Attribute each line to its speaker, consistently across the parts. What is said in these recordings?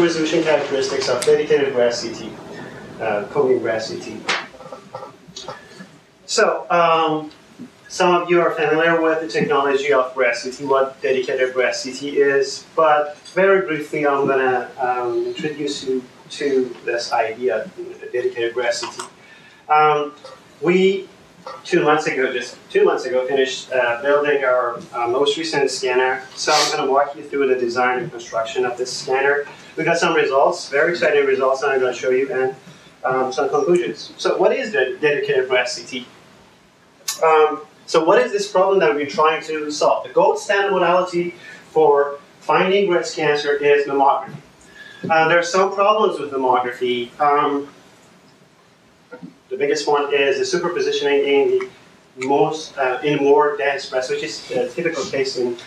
Speaker 1: resolution characteristics of dedicated Grad CT, coding Grad CT. So, some of you are familiar with the technology of Grad CT, what dedicated Grad CT is, but very briefly I'm going to introduce you to this idea of dedicated Grad CT. We, 2 months ago, just 2 months ago, finished building our most recent scanner. So I'm going to walk you through the design and construction of this scanner. We got some results, very exciting results that I'm going to show you, and some conclusions. So what is the dedicated Grad CT? So what is this problem that we're trying to solve? The gold standard modality for finding breast cancer is mammography. There are some problems with mammography. The biggest one is the superpositioning in the more dense breast, which is a typical case in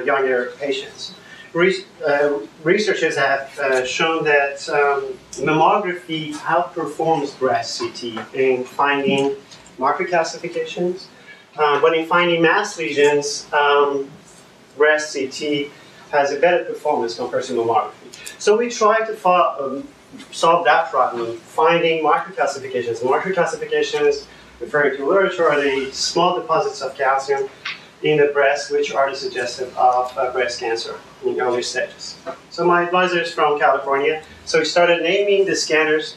Speaker 1: younger patients. Researchers have shown that mammography outperforms breast CT in finding marker calcifications, but in finding mass lesions, breast CT has a better performance compared to mammography. So we try to solve that problem, finding marker calcifications. Marker calcifications, referring to literature, are the small deposits of calcium in the breast which are suggestive of breast cancer in early stages. So my advisor is from California, so we started naming the scanners,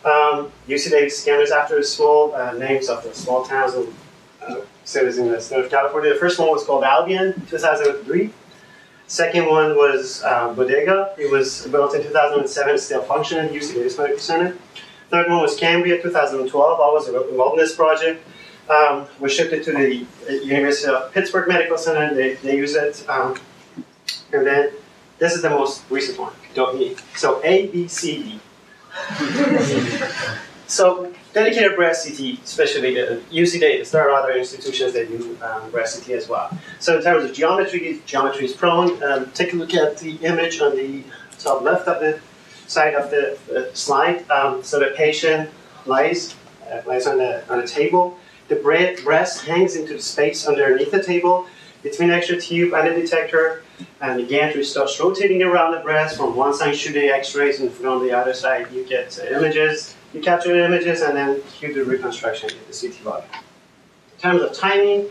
Speaker 1: UC Davis scanners, after the small names of the small towns and cities in the state of California. The first one was called Albion, 2003. Second one was Bodega. It was built in 2007, still functioning, UC Davis Medical Center. Third one was Cambria, 2012. I was involved in this project. We shipped it to the University of Pittsburgh Medical Center. They use it. And then this is the most recent one, don't need. So A, B, C, D. So dedicated breast CT, especially the UC Davis. There are other institutions that do breast CT as well. So in terms of geometry is prone. Take a look at the image on the top left of the side of the slide. So the patient lies on a table. The breast hangs into the space underneath the table between the extra tube and the detector, and the gantry starts rotating around the breast. From one side, shoot the X-rays, and from the other side, you get images. You capture the images, and then you do reconstruction in the CT body. In terms of timing,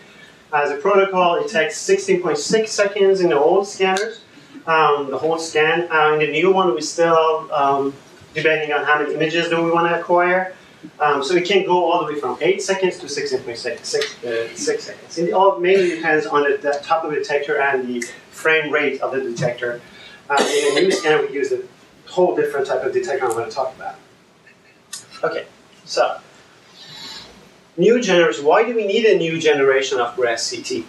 Speaker 1: as a protocol, it takes 16.6 seconds in the old scanners, the whole scan. In the new one, we're still debating on how many images do we want to acquire. So it can go all the way from 8 seconds to 16.6 seconds. It all mainly depends on the type of the detector and the frame rate of the detector. In the new scanner, we use a whole different type of detector I'm going to talk about. Okay, so new generation. Why do we need a new generation of breast CT?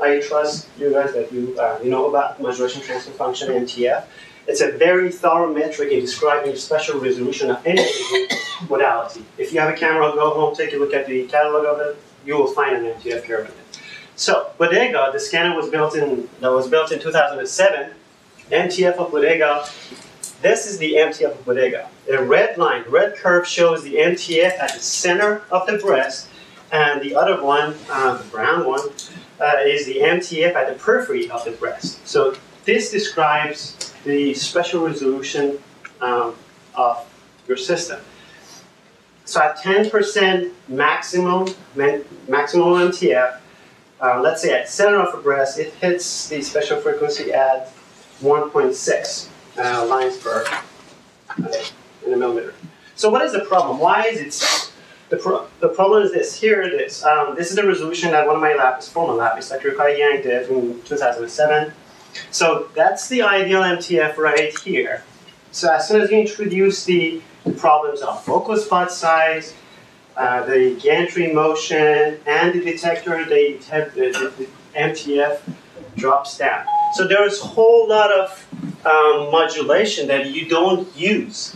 Speaker 1: I trust you guys that you know about modulation transfer function, MTF. It's a very thorough metric in describing the spatial resolution of any modality. If you have a camera, go home, take a look at the catalog of it. You will find an MTF curve in it. So Bodega, the scanner was built in 2007. MTF of Bodega. This is the MTF of Bodega. The red line, the red curve shows the MTF at the center of the breast, and the other one, the brown one, is the MTF at the periphery of the breast. So this describes the spatial resolution of your system. So at 10% maximum MTF, let's say at center of the breast, it hits the spatial frequency at 1.6 lines per in a millimeter. So what is the problem? Why is it so? The problem is this. Here it is. This is the resolution that one of my former labs, Dr. Kai Yang, did in 2007. So that's the ideal MTF right here. So as soon as you introduce the problems of focal spot size, the gantry motion, and the detector, the MTF drops down. So there's a whole lot of modulation that you don't use.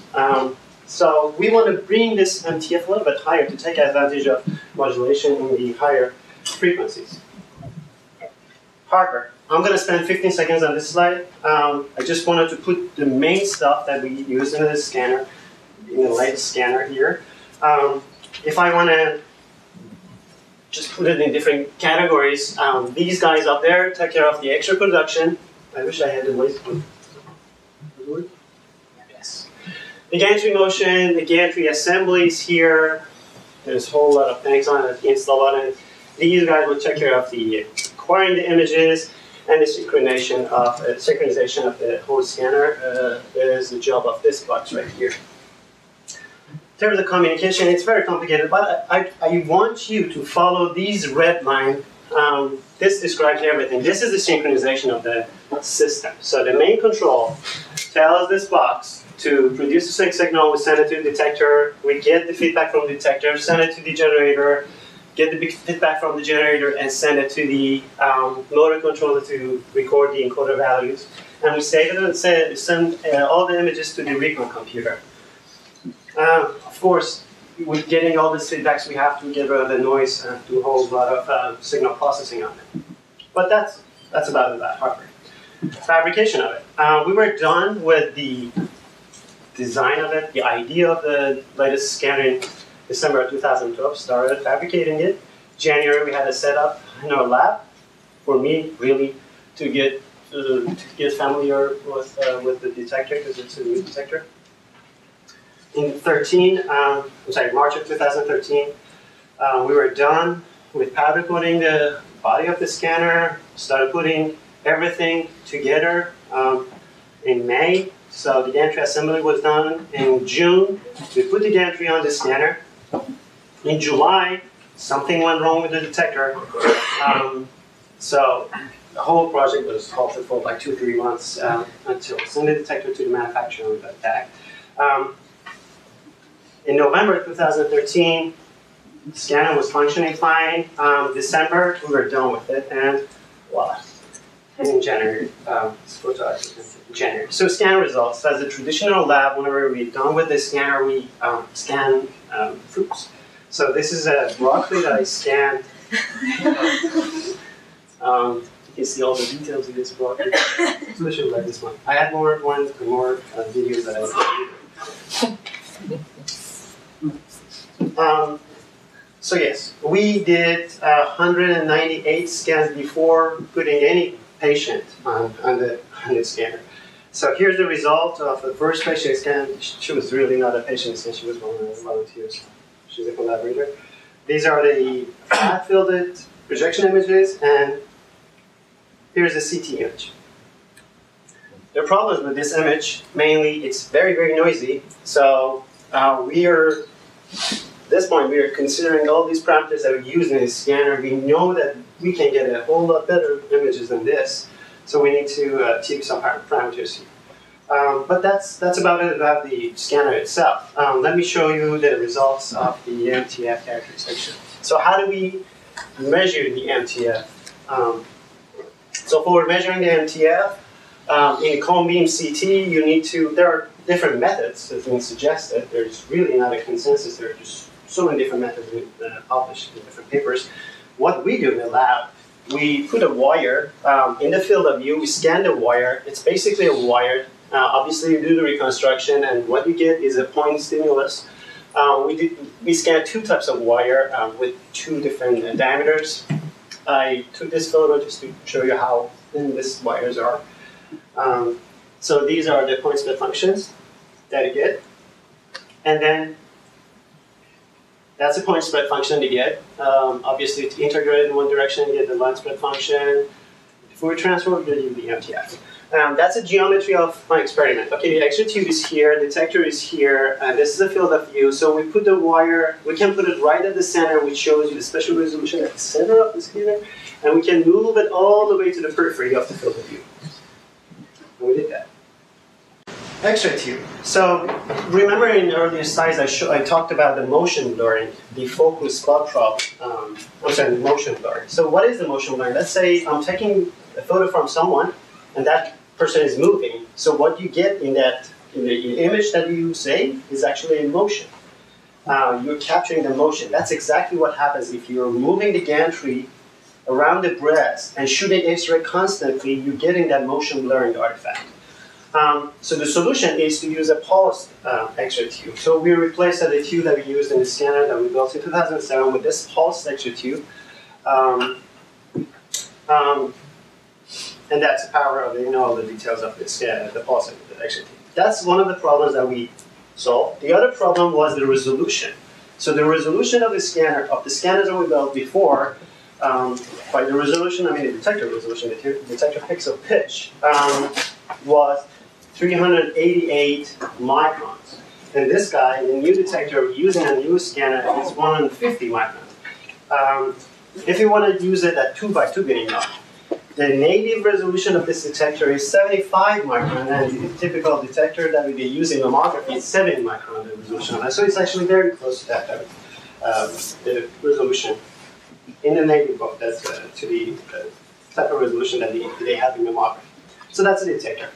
Speaker 1: So we want to bring this MTF a little bit higher to take advantage of modulation in the higher frequencies. Hardware. I'm going to spend 15 seconds on this slide. I just wanted to put the main stuff that we use in the scanner, in the latest scanner here. If I want to just put it in different categories, these guys up there take care of the extra production. I wish I had the laser. Good? Yes. The gantry motion, the gantry assembly is here. There's a whole lot of things on it, install on it. These guys will take care of the acquiring the images and the synchronization of the whole scanner. Is the job of this box right here. In terms of communication, it's very complicated, but I want you to follow these red lines. This describes everything. This is the synchronization of the system. So the main control tells this box to produce a sync signal, we send it to the detector, we get the feedback from the detector, send it to the generator, get the feedback from the generator, and send it to the motor controller to record the encoder values. And we save it and send all the images to the recon computer. Of course, with getting all these feedbacks, we have to get rid of the noise and do a whole lot of signal processing on it. But that's about that hardware. Fabrication of it. We were done with the design of it, the idea of the latest scanner in December of 2012, started fabricating it. January, we had a setup in our lab for me, really, to get familiar with the detector, because it's a new detector. In March of 2013, we were done with powder coating the body of the scanner, started putting everything together in May. So the gantry assembly was done in June. We put the gantry on the scanner. In July, something went wrong with the detector. So the whole project was halted for like 2-3 months until send the detector to the manufacturer and got back. In November 2013, the scanner was functioning fine. December, we were done with it, and voila. In January, January. So scan results. As a traditional lab, whenever we're done with the scanner, we scan fruits. So this is a broccoli that I scanned. You can see all the details of this broccoli, especially like this one. I had more videos that I so yes, we did 198 scans before putting any patient on the scanner. So here's the result of the first patient scan. She was really not a patient scan, she was one of the volunteers. She's a collaborator. These are the flat-filled projection images, and here's the CT image. The problem with this image, mainly, it's very, very noisy. So at this point, we are considering all these parameters that we use in the scanner. We know that we can get a whole lot better images than this, so we need to tweak some parameters here. But that's about it about the scanner itself. Let me show you the results of the MTF characterization. So how do we measure the MTF? So for measuring the MTF, in cone beam CT, you need to, there are different methods that have been suggested. There's really not a consensus. There are just so many different methods published in different papers. What we do in the lab, we put a wire in the field of view, we scan the wire. It's basically a wire. Obviously, you do the reconstruction, and what you get is a point stimulus. We scan 2 types of wire with 2 different diameters. I took this photo just to show you how thin these wires are. So these are the point split functions that you get. And then that's a point spread function to get. Obviously, it's integrated in one direction, you get the line spread function. Fourier transform, you get the MTF. That's a geometry of my experiment. Okay, the X-ray tube is here, the detector is here, and this is a field of view. So we put the wire, we can put it right at the center, which shows you the spatial resolution at the center of the scanner, and we can move it all the way to the periphery of the field of view. And we did that. X-ray tube. So remember in earlier slides I talked about the motion blurring, the focus spot problem. The motion blurring. So what is the motion blurring? Let's say I'm taking a photo from someone and that person is moving. So what you get in the image that you save is actually in motion. You're capturing the motion. That's exactly what happens if you're moving the gantry around the breast and shooting X-ray constantly, you're getting that motion blurring artifact. So the solution is to use a pulsed X-ray tube. So we replaced the tube that we used in the scanner that we built in 2007 with this pulsed X-ray tube. And that's the power of all the details of this, the pulsed X-ray tube. that's one of the problems that we solved. The other problem was the resolution. So the resolution of the scanners that we built before, by the resolution, I mean the detector resolution, the detector pixel pitch, was 388 microns. And this guy, the new detector using a new scanner, is 150 microns. If you want to use it at 2 by 2 binning mode, the native resolution of this detector is 75 micron, and the typical detector that we be using mammography is 70 micron resolution. So it's actually very close to that, the resolution in the native book that's to the type of resolution that they have in mammography. So that's the detector.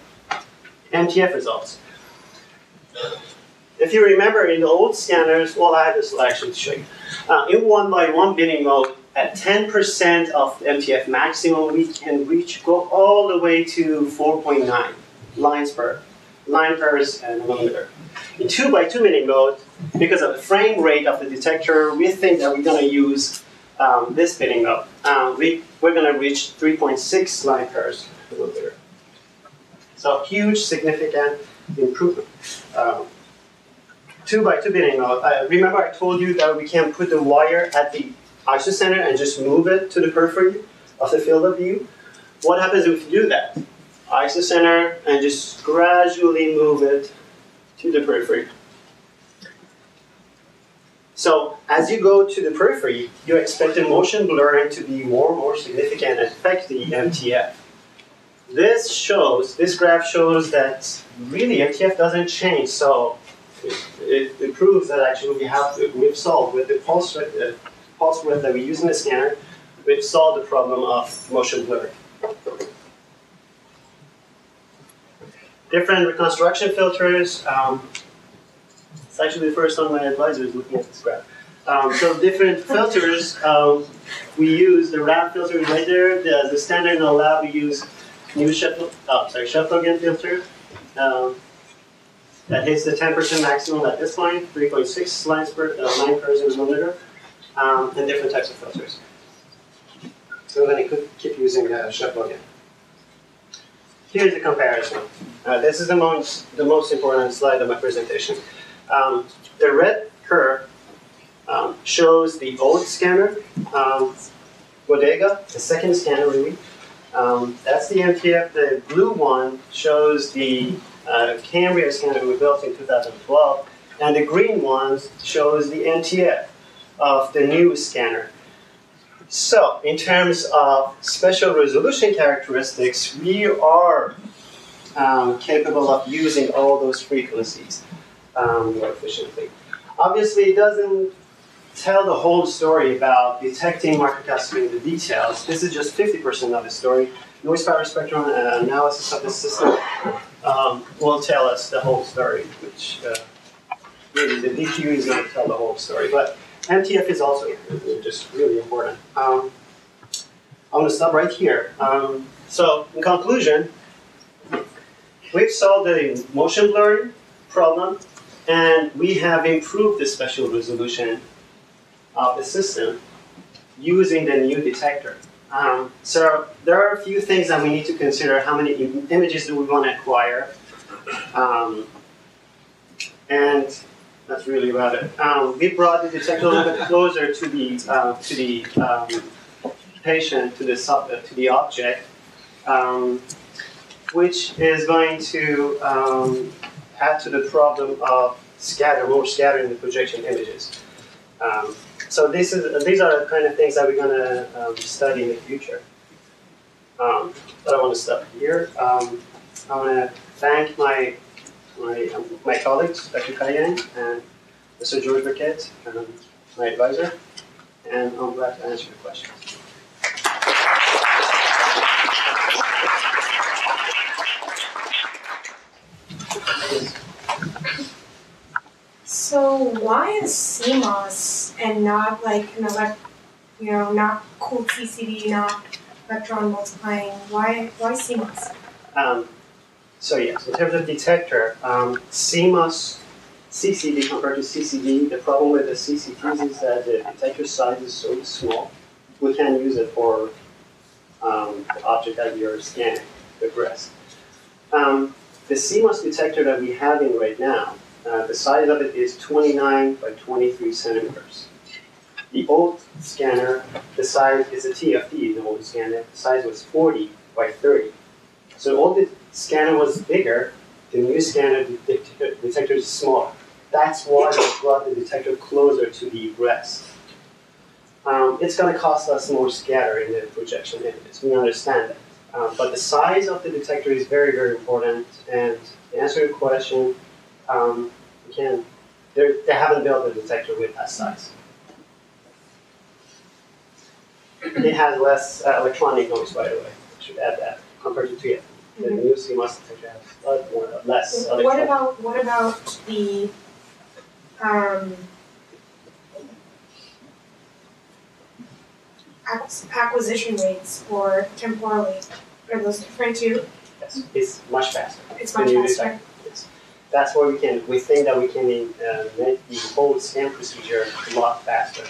Speaker 1: MTF results. If you remember, in the old scanners, well, I have this slide actually to show you. In 1 by 1 binning mode, at 10% of the MTF maximum, we can go all the way to 4.9 line pairs and a millimeter. In 2 by 2 binning mode, because of the frame rate of the detector, we think that we're going to use this binning mode. We're going to reach 3.6 line pairs per millimeter. So huge, significant improvement. 2 by 2 binning mode. Remember I told you that we can put the wire at the isocenter and just move it to the periphery of the field of view? What happens if you do that? Isocenter and just gradually move it to the periphery. So as you go to the periphery, you expect the motion blurring to be more and more significant and affect the MTF. This graph shows that really MTF doesn't change, so it proves that actually we've solved with the pulse width that we use in the scanner, we've solved the problem of motion blurring. Different reconstruction filters. It's actually the first time my advisor is looking at this graph. So different filters, we use the RAM filter right there. The standard in the lab, we use new Sheffield filter. That hits the 10% maximum at this point, 3.6 lines per line pairs in a millimeter, and different types of filters. So I'm going to keep using Sheffield. Here's the comparison. This is the most important slide of my presentation. The red curve shows the old scanner, Bodega, the second scanner really. That's the MTF. The blue one shows the Cambria scanner we built in 2012, and the green one shows the MTF of the new scanner. So, in terms of special resolution characteristics, we are capable of using all those frequencies more efficiently. Obviously, it doesn't tell the whole story about detecting microcalcium in the details. This is just 50% of the story. Noise power spectrum analysis of the system will tell us the whole story, which really the DQ is not to tell the whole story, but MTF is also just really important. I'm going to stop right here. So, in conclusion, we've solved the motion blurring problem, and we have improved the spatial resolution of the system using the new detector. So there are a few things that we need to consider. How many images do we want to acquire? And that's really about it. We brought the detector a little bit closer to the patient, to the object, which is going to add to the problem of more scattering the projection images. So these are the kind of things that we're going to study in the future. But I want to stop here. I want to thank my colleagues, Dr. Kayang and Mr. George Burkett, my advisor, and I'm glad to answer your questions.
Speaker 2: So why is CMOS and not like not cold CCD, not electron multiplying? Why CMOS?
Speaker 1: So yes, in terms of detector, CMOS CCD compared to CCD, the problem with the CCDs is that the detector size is so small, we can't use it for the object that you're scanning, the breast. The the CMOS detector that we have in right now, the size of it is 29 by 23 centimeters. The old scanner, the size is a TFT, the old scanner, the size was 40 by 30. So the old scanner was bigger, the new scanner detector is smaller. That's why we brought the detector closer to the breast. It's going to cost us more scatter in the projection images. We understand that. But the size of the detector is very, very important. And to answer your question, they haven't built a detector with that size. It has less electronic noise, by the way. I should add that compared to TF. The new CMOS detector has a lot more, less electronic.
Speaker 2: What about the acquisition rates or temporally? Are those different too?
Speaker 1: Yes, it's much faster.
Speaker 2: It's much faster.
Speaker 1: Yes. That's why we think that we can make the whole scan procedure a lot faster.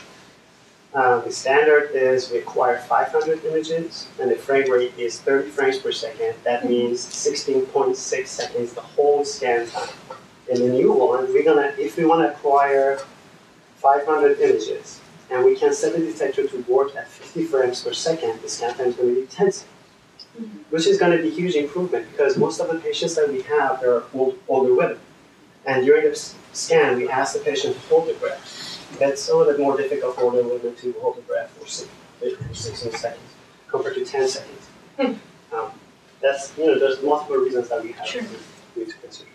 Speaker 1: The standard is we acquire 500 images, and the frame rate is 30 frames per second. That means 16.6 seconds the whole scan time. In the new one, if we want to acquire 500 images, and we can set the detector to work at 50 frames per second, the scan time is going to be 10 seconds, which is going to be a huge improvement because most of the patients that we have are older women. And during the scan, we ask the patient to hold their breath. It's a little bit more difficult for older women to hold the breath for 16 seconds compared to 10 seconds. There's multiple reasons that we have to consider.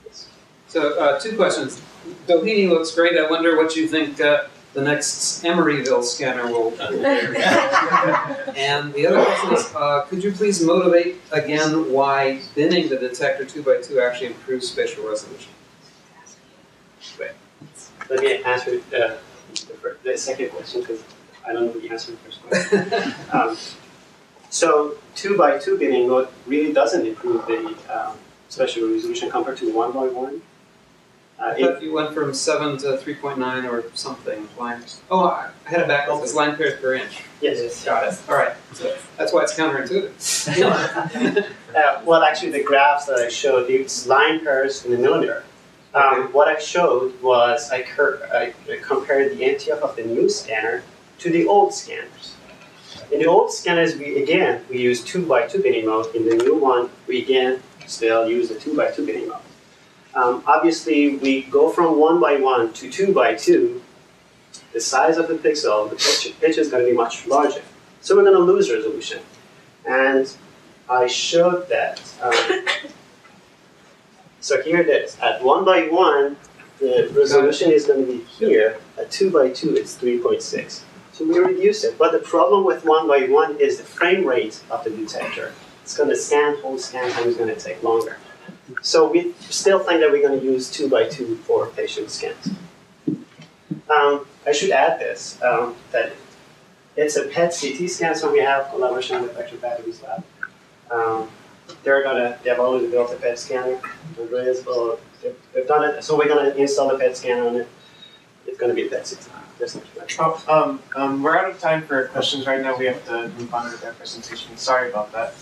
Speaker 1: Yes.
Speaker 3: So 2 questions. Doheny looks great. I wonder what you think the next Emeryville scanner will do. And the other question is, could you please motivate again why binning the detector 2x2 actually improves spatial resolution?
Speaker 1: Right. Let me answer the second question because I don't know the answer to the first question. So 2x2 binning mode really doesn't improve the spatial resolution compared to 1x1.
Speaker 3: I thought you went from 7 to 3.9 or something. I had it backwards. It's line pairs per inch.
Speaker 1: Yes.
Speaker 3: Got it. All right. So that's why it's counterintuitive.
Speaker 1: Well, actually, the graphs that I showed, it's line pairs in a millimeter. What I showed was I compared the MTF of the new scanner to the old scanners. In the old scanners, we use 2x2 binning mode. In the new one, we again still use the 2x2 binning mode. Obviously, we go from 1x1 to 2x2. The size of the pixel, the pitch is going to be much larger. So we're going to lose resolution. And I showed that. So here it is. At 1x1, the resolution is going to be here. At 2x2, it's 3.6. So we reduce it. But the problem with 1x1 is the frame rate of the detector. It's going to whole scan time is going to take longer. So we still think that we're going to use 2x2 for patient scans. I should add this, that it's a PET CT scan, so we have collaboration with Vector Batteries Lab. They've already built a PET scanner. They've done it, so we're going to install a PET scanner on it. It's going to be a PET CT.
Speaker 4: We're out of time for questions right now. We have to move on with our presentation. Sorry about that.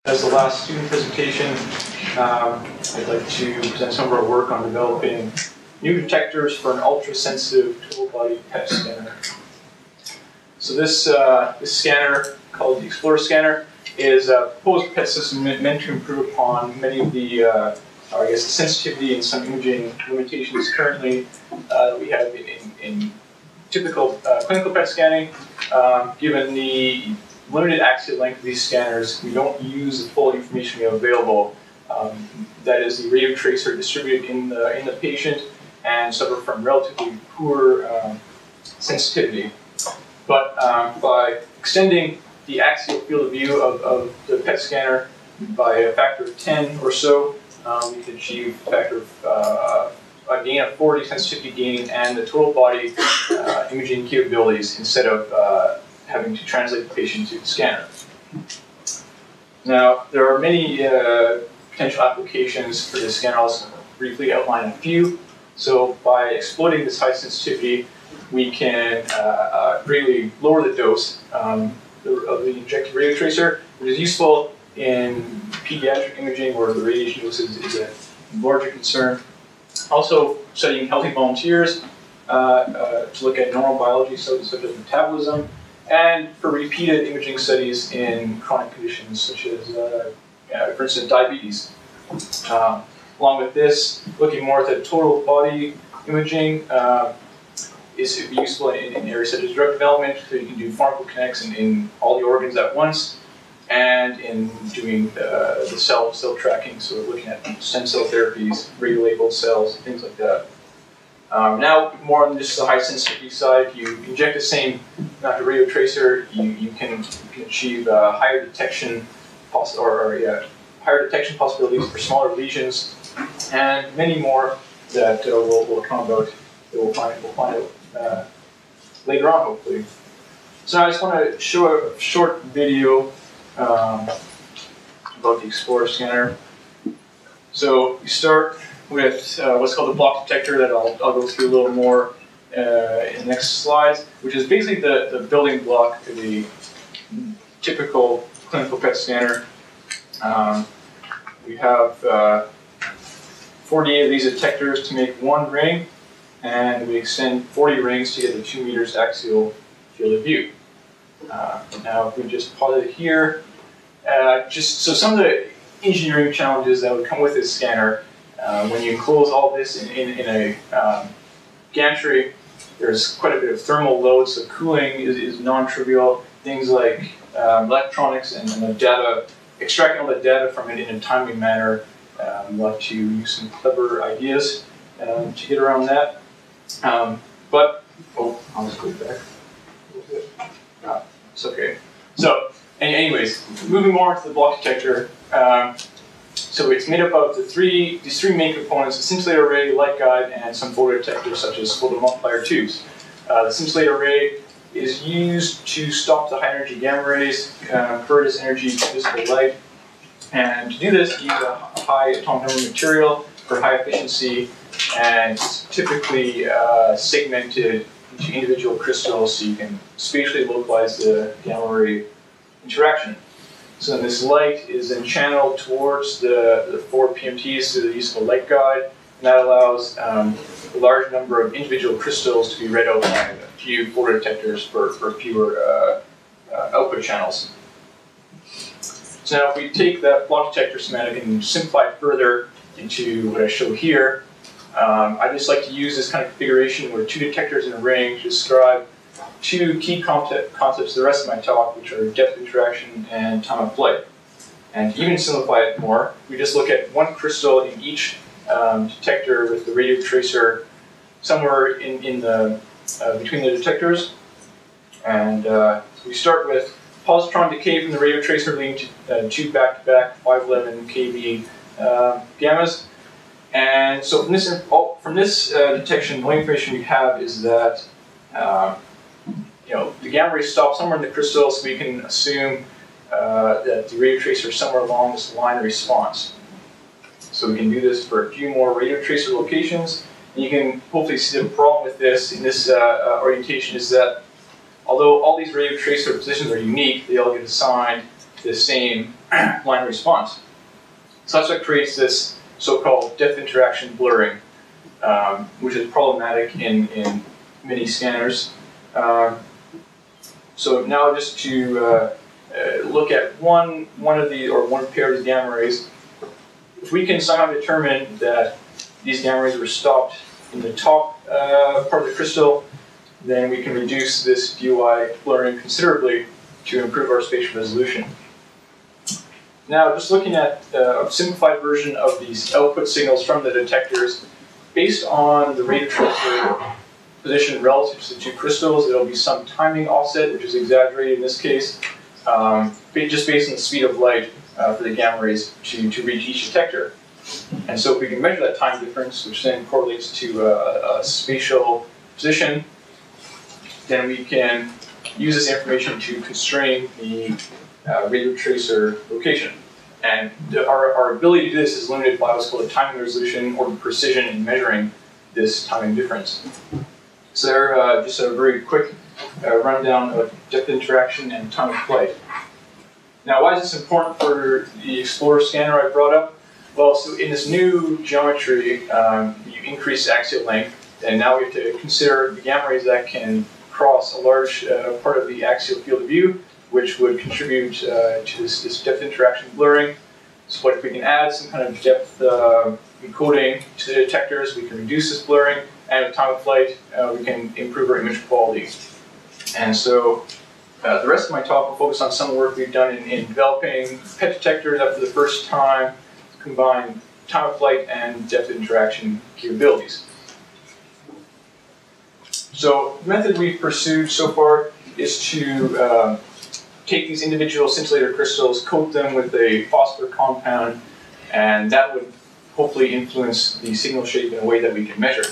Speaker 5: As the last student presentation, I'd like to present some of our work on developing new detectors for an ultra-sensitive total body PET scanner. So this scanner, called the Explorer scanner, is a proposed PET system meant to improve upon many of the, sensitivity and some imaging limitations currently we have in typical clinical PET scanning. Given the limited axial length of these scanners, we don't use the full information we have available. That is, the radio tracer distributed in the patient and suffer from relatively poor sensitivity. But by extending the axial field of view of the PET scanner by a factor of 10 or so, we can achieve a factor of a gain of 40 sensitivity gain and the total body imaging capabilities instead of having to translate the patient to the scanner. Now, there are many potential applications for this scanner. I'll briefly outline a few. So by exploiting this high sensitivity, we can greatly lower the dose of the injected radio tracer, which is useful in pediatric imaging where the radiation dose is a larger concern. Also, studying healthy volunteers to look at normal biology, such as metabolism, and for repeated imaging studies in chronic conditions such as, for instance, diabetes. Along with this, looking more at the total body imaging is useful in areas such as drug development, so you can do pharmacokinetics in all the organs at once, and in doing the cell tracking, so looking at stem cell therapies, radiolabeled cells, things like that. Now, more on just the high sensitivity side, you inject the same amount of radio tracer, you can achieve higher detection possibilities for smaller lesions, and many more that we'll come about. That we'll find out later on, hopefully. So I just want to show a short video about the Explorer scanner. So you start with what's called the block detector that I'll go through a little more in the next slides, which is basically the building block of the typical clinical PET scanner. We have 48 of these detectors to make one ring, and we extend 40 rings to get the 2 meters axial field of view. Now, if we just pause it here, so some of the engineering challenges that would come with this scanner, when you enclose all this in a gantry, there's quite a bit of thermal load, so cooling is non-trivial. Things like electronics and the data, extracting all the data from it in a timely manner. We'll have to use some clever ideas to get around that. I'll just go back a little bit. It's okay. So, anyways, moving more to the block detector. So it's made up of these three main components: the scintillator array, light guide, and some photodetectors such as photomultiplier tubes. The scintillator array is used to stop the high energy gamma rays, convert this energy to visible light. And to do this, you use a high atomic number material for high efficiency, and it's typically segmented into individual crystals so you can spatially localize the gamma ray interaction. So then this light is then channeled towards the 4 PMTs through the use of a light guide, and that allows a large number of individual crystals to be read out by a few photodetectors for fewer output channels. So now if we take that block detector schematic and simplify it further into what I show here, I just like to use this kind of configuration where 2 detectors in a ring to describe 2 key concepts the rest of my talk, which are depth of interaction and time of flight. And to even simplify it more, we just look at 1 crystal in each detector with the radio tracer somewhere in the between the detectors. And we start with positron decay from the radio tracer leading to 2 back-to-back 511 kV gammas. And so from this detection, the only information we have is that the gamma rays stop somewhere in the crystal, so we can assume that the radio tracer is somewhere along this line of response. So we can do this for a few more radio tracer locations. And you can hopefully see the problem with this in this orientation is that although all these radio tracer positions are unique, they all get assigned the same line of response. So that's what creates this so-called depth interaction blurring, which is problematic in many scanners. So now just to look at one pair of these gamma rays, if we can somehow determine that these gamma rays were stopped in the top part of the crystal, then we can reduce this DOI blurring considerably to improve our spatial resolution. Now, just looking at a simplified version of these output signals from the detectors, based on the radio tracer position relative to the 2 crystals, there'll be some timing offset, which is exaggerated in this case, just based on the speed of light for the gamma rays to reach each detector. And so if we can measure that time difference, which then correlates to a spatial position, then we can use this information to constrain the radio tracer location. And our ability to do this is limited by what's called a timing resolution or precision in measuring this timing difference. So there, just a very quick rundown of depth interaction and time of flight. Now, why is this important for the Explorer scanner I brought up? Well, so in this new geometry, you increase axial length, and now we have to consider the gamma rays that can cross a large part of the axial field of view, which would contribute to this depth interaction blurring. So what if we can add some kind of depth encoding to the detectors, we can reduce this blurring, and with time of flight, we can improve our image quality. And so the rest of my talk will focus on some work we've done in developing PET detectors that for the first time combine time of flight and depth interaction capabilities. So the method we've pursued so far is to take these individual scintillator crystals, coat them with a phosphor compound, and that would hopefully influence the signal shape in a way that we can measure.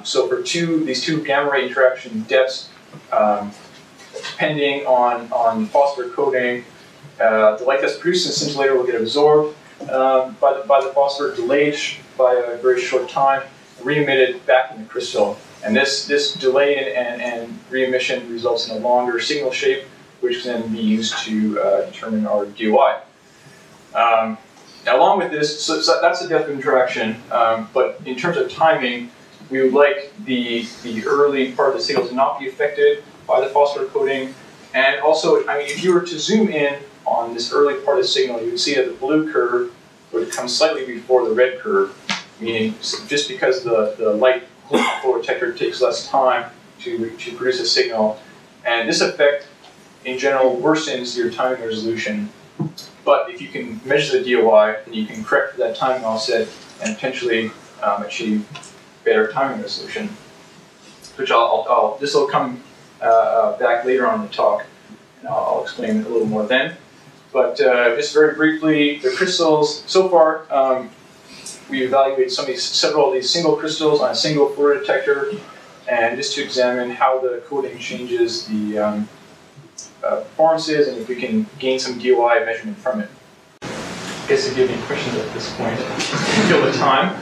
Speaker 5: So for these two gamma ray interaction depths, depending on phosphor coating, the light that's produced in the scintillator will get absorbed by the phosphor, delayed by a very short time, re-emitted back in the crystal. And this delay and re-emission results in a longer signal shape, which can then be used to determine our DOI. Now, along with this, so that's the depth of interaction, but in terms of timing, we would like the early part of the signal to not be affected by the phosphor coating. And also, I mean, if you were to zoom in on this early part of the signal, you would see that the blue curve would come slightly before the red curve, meaning just because the light flow detector takes less time to produce a signal. And this effect, in general, worsens your timing resolution. But if you can measure the DOI, then you can correct for that timing offset and potentially achieve better timing resolution, which this will come back later on in the talk, and I'll explain a little more then. But just very briefly, the crystals, so far, we evaluated several of these single crystals on a single fluoride detector, and just to examine how the coating changes the performances and if we can gain some DOI measurement from it. I guess if you have any questions at this point, fill the time.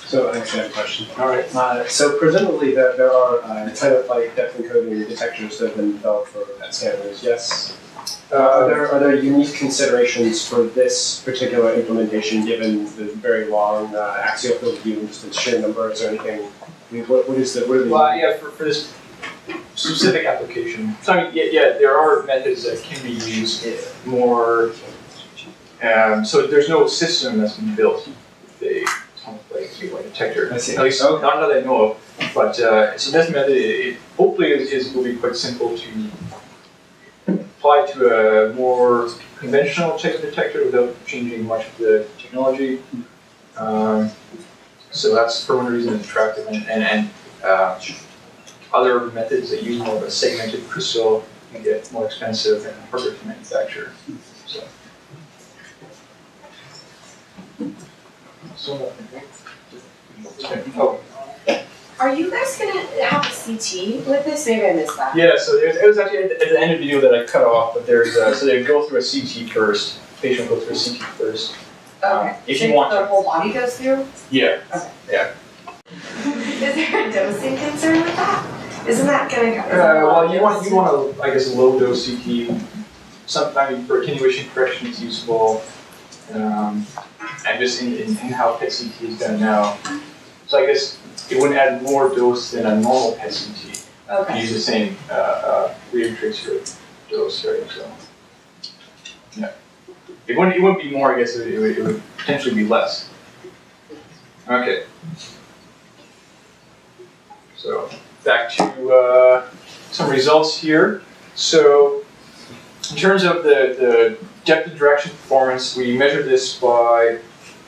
Speaker 6: So I actually have a question.
Speaker 5: All right.
Speaker 6: So presumably there are time of flight depth encoding detectors that have been developed for PET scanners, yes? Are there unique considerations for this particular implementation given the very long axial field of view and just its sheer numbers or anything? I mean, what are the...
Speaker 5: Well, yeah, for this specific application. So I mean, yeah, there are methods that can be used more. So there's no system that's been built with a time of flight detector.
Speaker 6: I see.
Speaker 5: At least not that I know of. But so this method, hopefully, will be quite simple to apply to a more conventional type of detector without changing much of the technology. So that's for one reason it's attractive, and other methods that use more of a segmented crystal can get more expensive and harder to manufacture. Oh.
Speaker 2: Are you guys gonna have a CT with this? Maybe I missed that.
Speaker 5: Yeah, so it was actually at the end of the video that I cut off, but there's so they go through a CT first. Patient goes through a CT first.
Speaker 2: Okay.
Speaker 5: If
Speaker 2: so
Speaker 5: you want
Speaker 2: the
Speaker 5: to.
Speaker 2: whole body goes through?
Speaker 5: Yeah.
Speaker 2: Okay.
Speaker 5: Yeah.
Speaker 2: Is there a dosing concern with that? Isn't that gonna
Speaker 5: Well, you want a, I guess, a low dose CT. Sometimes for attenuation correction is useful. And just in how PET CT is done now. So I guess it wouldn't add more dose than a normal PET CT.
Speaker 2: Okay.
Speaker 5: Use the same rear tracer dose, right? So yeah, it wouldn't be more. I guess it would potentially be less. Okay. So back to some results here. So in terms of the depth of direction performance, we measured this by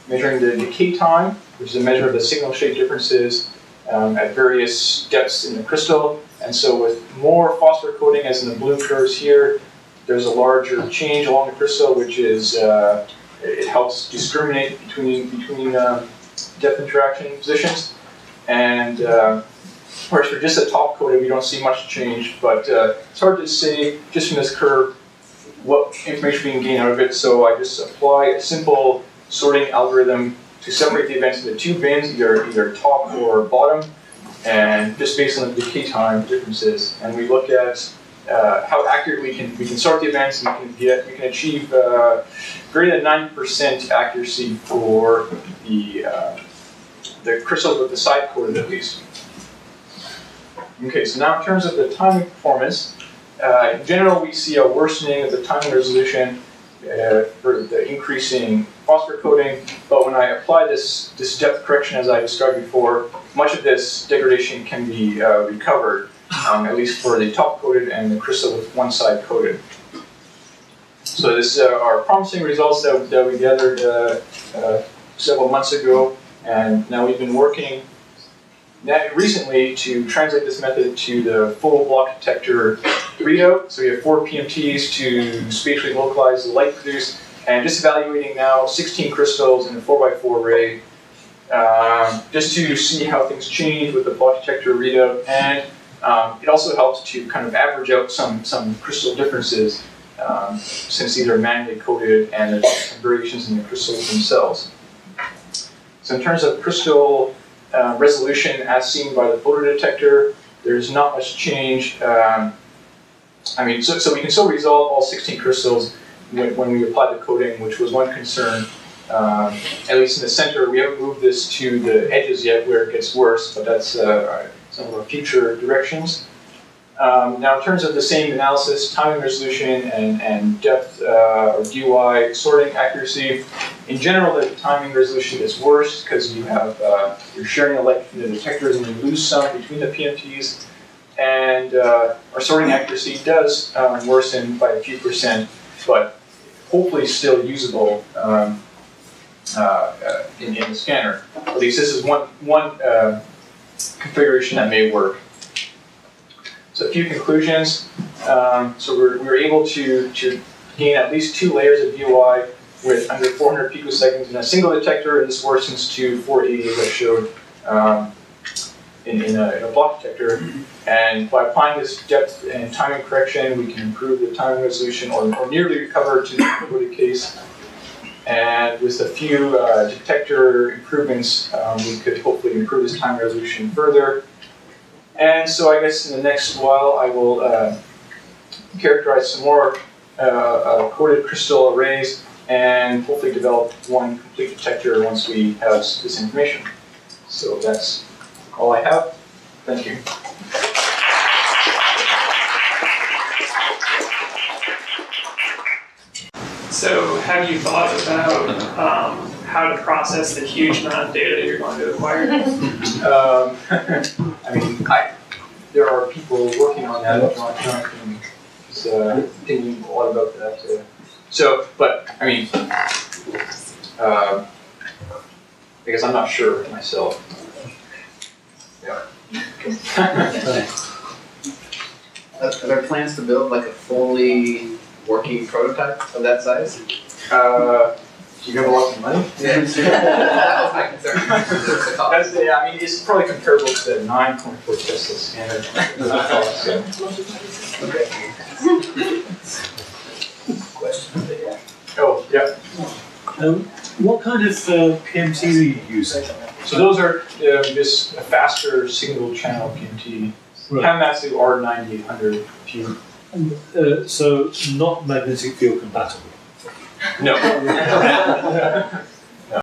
Speaker 5: measuring the decay time, which is a measure of the signal shape differences at various depths in the crystal. And so with more phosphor coating, as in the blue curves here, there's a larger change along the crystal, which is, it helps discriminate between depth interaction positions. And Whereas for just a top coated, we don't see much change, but it's hard to say just from this curve what information we can gain out of it. So I just apply a simple sorting algorithm to separate the events into two bins, either top or bottom, and just based on the decay time differences. And we look at how accurately we can sort the events, and we can achieve greater than 90% accuracy for the crystals with the side coated at least. Okay, so now in terms of the timing performance, in general we see a worsening of the timing resolution for the increasing phosphor coating, but when I apply this depth correction as I described before, much of this degradation can be recovered, at least for the top coated and the crystal with one side coated. So this are promising results that we gathered several months ago, and now we've been working recently to translate this method to the full block detector readout. So we have 4 PMTs to spatially localize the light produced, and just evaluating now 16 crystals in a 4x4 array, just to see how things change with the block detector readout. And it also helps to kind of average out some crystal differences, since these are manually coded and there's some variations in the crystals themselves. So in terms of crystal resolution as seen by the photodetector, there's not much change. So we can still resolve all 16 crystals when we apply the coating, which was one concern. At least in the center, we haven't moved this to the edges yet where it gets worse, but that's some of our future directions. Now in terms of the same analysis, timing resolution and depth or DUI sorting accuracy, in general the timing resolution is worse because you have you're sharing the light between the detectors and you lose some between the PMTs, and our sorting accuracy does worsen by a few percent, but hopefully still usable in the scanner. At least this is one configuration that may work. So a few conclusions. So we're able to gain at least 2 layers of DOI with under 400 picoseconds in a single detector, and this worsens to 480 as I showed in a block detector. And by applying this depth and timing correction, we can improve the timing resolution or nearly recover to the coded case. And with a few detector improvements, we could hopefully improve this timing resolution further. And so I guess in the next while I will characterize some more coded crystal arrays and hopefully develop one complete detector once we have this information. So that's all I have. Thank you.
Speaker 7: So have you thought about how to process the huge amount of data you're going to acquire?
Speaker 5: There are people working on that. John is thinking a lot about that. Because I'm not sure myself. Yeah.
Speaker 8: Are there plans to build like a fully working prototype of that size?
Speaker 5: Do you have a lot of money?
Speaker 8: That was my concern.
Speaker 5: It's probably comparable to the 9.4 Tesla scanner. Oh, yeah.
Speaker 9: What kind of PMT are you using?
Speaker 5: So those are just a faster single channel PMT.
Speaker 9: Right.
Speaker 5: Hamamatsu R9800P.
Speaker 9: So not magnetic field compatible.
Speaker 5: No.